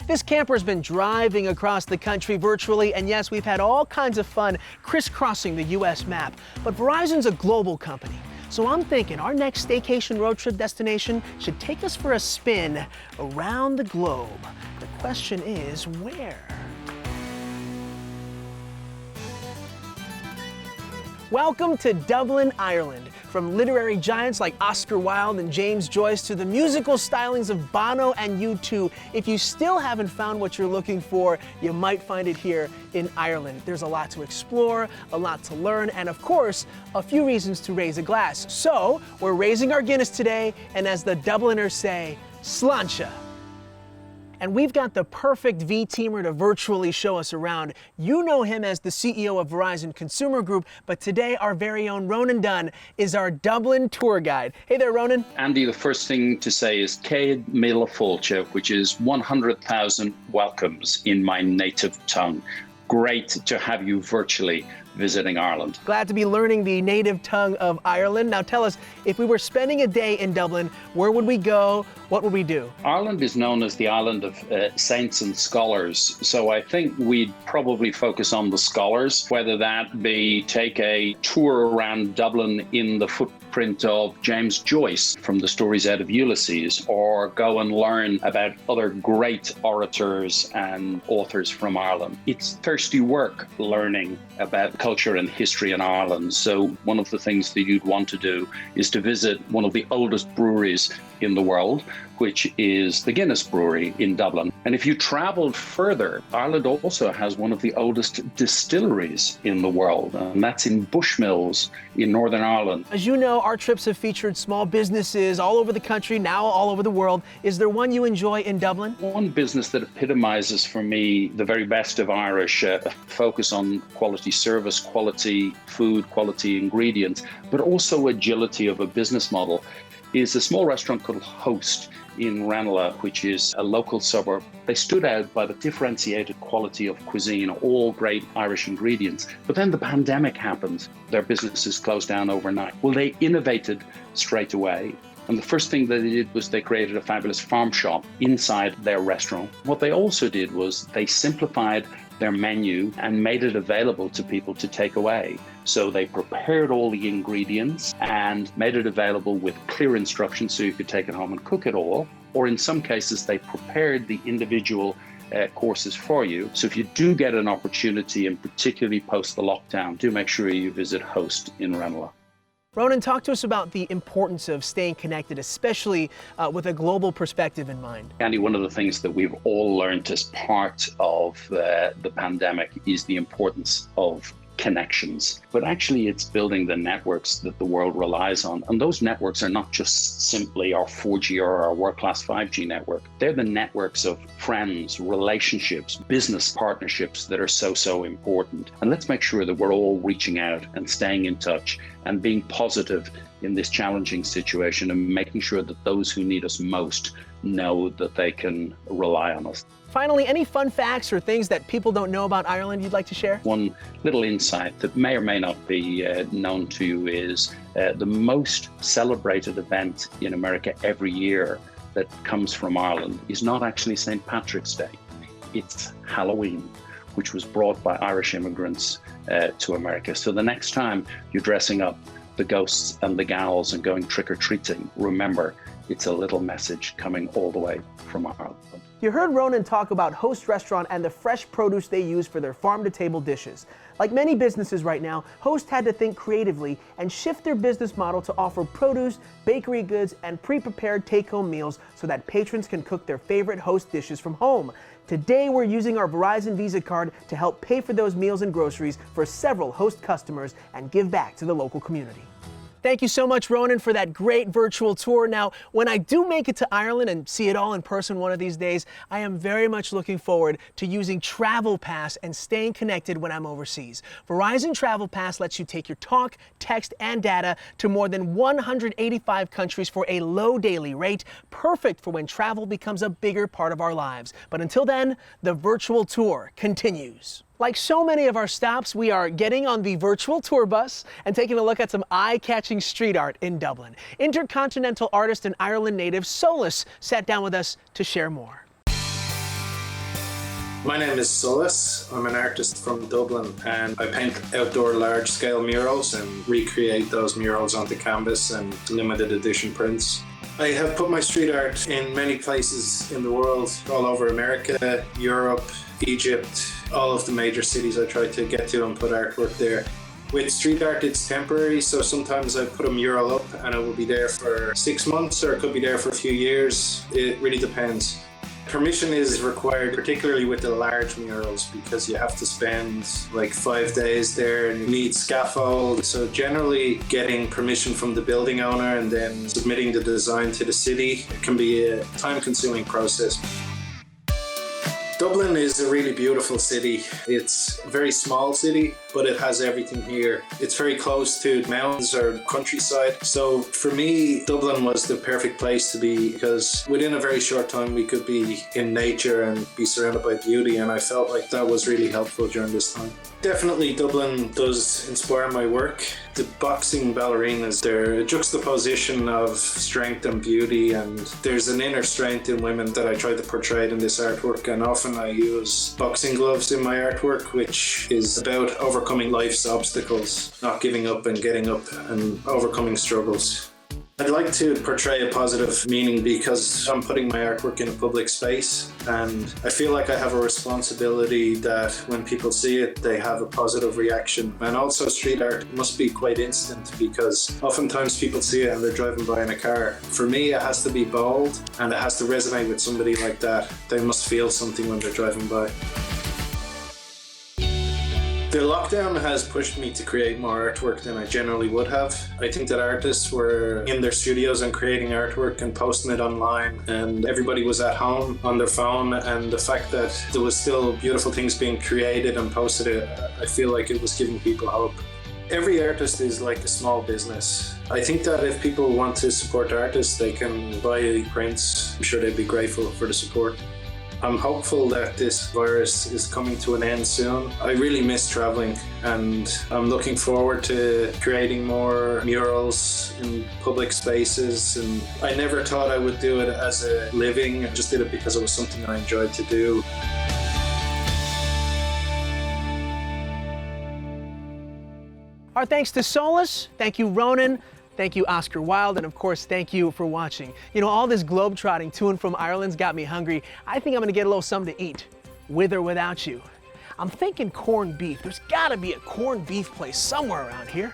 This camper has been driving across the country virtually, and yes, we've had all kinds of fun crisscrossing the U.S. map. But Verizon's a global company, so I'm thinking our next staycation road trip destination should take us for a spin around the globe. The question is, where? Welcome to Dublin, Ireland. From literary giants like Oscar Wilde and James Joyce to the musical stylings of Bono and U2, if you still haven't found what you're looking for, you might find it here in Ireland. There's a lot to explore, a lot to learn, and of course, a few reasons to raise a glass. So, we're raising our Guinness today, and as the Dubliners say, sláinte. And we've got the perfect V-teamer to virtually show us around. You know him as the CEO of Verizon Consumer Group, but today our very own Ronan Dunn is our Dublin tour guide. Hey there, Ronan. Andy, the first thing to say is Céad Míle Fáilte, which is 100,000 welcomes in my native tongue. Great to have you virtually visiting Ireland. Glad to be learning the native tongue of Ireland. Now tell us, if we were spending a day in Dublin, where would we go? What would we do? Ireland is known as the island of saints and scholars, so I think we'd probably focus on the scholars, whether that be take a tour around Dublin in the footprint of James Joyce from the stories out of Ulysses, or go and learn about other great orators and authors from Ireland. It's thirsty work learning about culture and history in Ireland, so one of the things that you'd want to do is to visit one of the oldest breweries in the world, which is the Guinness Brewery in Dublin. And if you traveled further, Ireland also has one of the oldest distilleries in the world, and that's in Bushmills in Northern Ireland. As you know, our trips have featured small businesses all over the country, now all over the world. Is there one you enjoy in Dublin? One business that epitomizes for me the very best of Irish focus on quality service, quality food, quality ingredients, but also agility of a business model is a small restaurant called Host in Ranelagh, which is a local suburb. They stood out by the differentiated quality of cuisine, all great Irish ingredients. But then the pandemic happened. Their businesses closed down overnight. Well, they innovated straight away. And the first thing that they did was they created a fabulous farm shop inside their restaurant. What they also did was they simplified their menu and made it available to people to take away. So they prepared all the ingredients and made it available with clear instructions so you could take it home and cook it all. Or in some cases, they prepared the individual courses for you. So if you do get an opportunity, and particularly post the lockdown, do make sure you visit Host in Ranelagh. Ronan, talk to us about the importance of staying connected, especially with a global perspective in mind. Andy, one of the things that we've all learned as part of the pandemic is the importance of connections, but actually it's building the networks that the world relies on. And those networks are not just simply our 4G or our world-class 5G network. They're the networks of friends, relationships, business partnerships that are so important. And let's make sure that we're all reaching out and staying in touch and being positive in this challenging situation and making sure that those who need us most know that they can rely on us. Finally, any fun facts or things that people don't know about Ireland you'd like to share? One little insight that may or may not be known to you is the most celebrated event in America every year that comes from Ireland is not actually St. Patrick's Day. It's Halloween, which was brought by Irish immigrants to America. So the next time you're dressing up the ghosts and the gals and going trick-or-treating, remember, it's a little message coming all the way from Ireland. You heard Ronan talk about Host Restaurant and the fresh produce they use for their farm-to-table dishes. Like many businesses right now, Host had to think creatively and shift their business model to offer produce, bakery goods, and pre-prepared take-home meals so that patrons can cook their favorite Host dishes from home. Today, we're using our Verizon Visa card to help pay for those meals and groceries for several Host customers and give back to the local community. Thank you so much, Ronan, for that great virtual tour. Now, when I do make it to Ireland and see it all in person one of these days, I am very much looking forward to using Travel Pass and staying connected when I'm overseas. Verizon Travel Pass lets you take your talk, text, and data to more than 185 countries for a low daily rate, perfect for when travel becomes a bigger part of our lives. But until then, the virtual tour continues. Like so many of our stops, we are getting on the virtual tour bus and taking a look at some eye-catching street art in Dublin. Intercontinental artist and Ireland native Solus sat down with us to share more. My name is Solis. I'm an artist from Dublin and I paint outdoor large-scale murals and recreate those murals onto canvas and limited edition prints. I have put my street art in many places in the world, all over America, Europe, Egypt, all of the major cities I try to get to and put artwork there. With street art, it's temporary, so sometimes I put a mural up and it will be there for 6 months or it could be there for a few years. It really depends. Permission is required, particularly with the large murals, because you have to spend like 5 days there and you need scaffold. So generally getting permission from the building owner and then submitting the design to the city can be a time-consuming process. Dublin is a really beautiful city. It's a very small city, but it has everything here. It's very close to mountains or countryside. So for me, Dublin was the perfect place to be because within a very short time we could be in nature and be surrounded by beauty, and I felt like that was really helpful during this time. Definitely Dublin does inspire my work. The boxing ballerinas, they're a juxtaposition of strength and beauty, and there's an inner strength in women that I try to portray in this artwork, and often I use boxing gloves in my artwork, which is about overcoming life's obstacles, not giving up and getting up and overcoming struggles. I'd like to portray a positive meaning because I'm putting my artwork in a public space, and I feel like I have a responsibility that when people see it, they have a positive reaction. And also street art must be quite instant because oftentimes people see it and they're driving by in a car. For me, it has to be bold and it has to resonate with somebody like that. They must feel something when they're driving by. The lockdown has pushed me to create more artwork than I generally would have. I think that artists were in their studios and creating artwork and posting it online, and everybody was at home on their phone, and the fact that there was still beautiful things being created and posted, I feel like it was giving people hope. Every artist is like a small business. I think that if people want to support artists, they can buy prints. I'm sure they'd be grateful for the support. I'm hopeful that this virus is coming to an end soon. I really miss traveling and I'm looking forward to creating more murals in public spaces, and I never thought I would do it as a living. I just did it because it was something I enjoyed to do. Our thanks to Solis, thank you Ronan, thank you Oscar Wilde, and of course thank you for watching. You know, all this globe-trotting to and from Ireland's got me hungry. I think I'm gonna get a little something to eat, with or without you. I'm thinking corned beef. There's gotta be a corned beef place somewhere around here.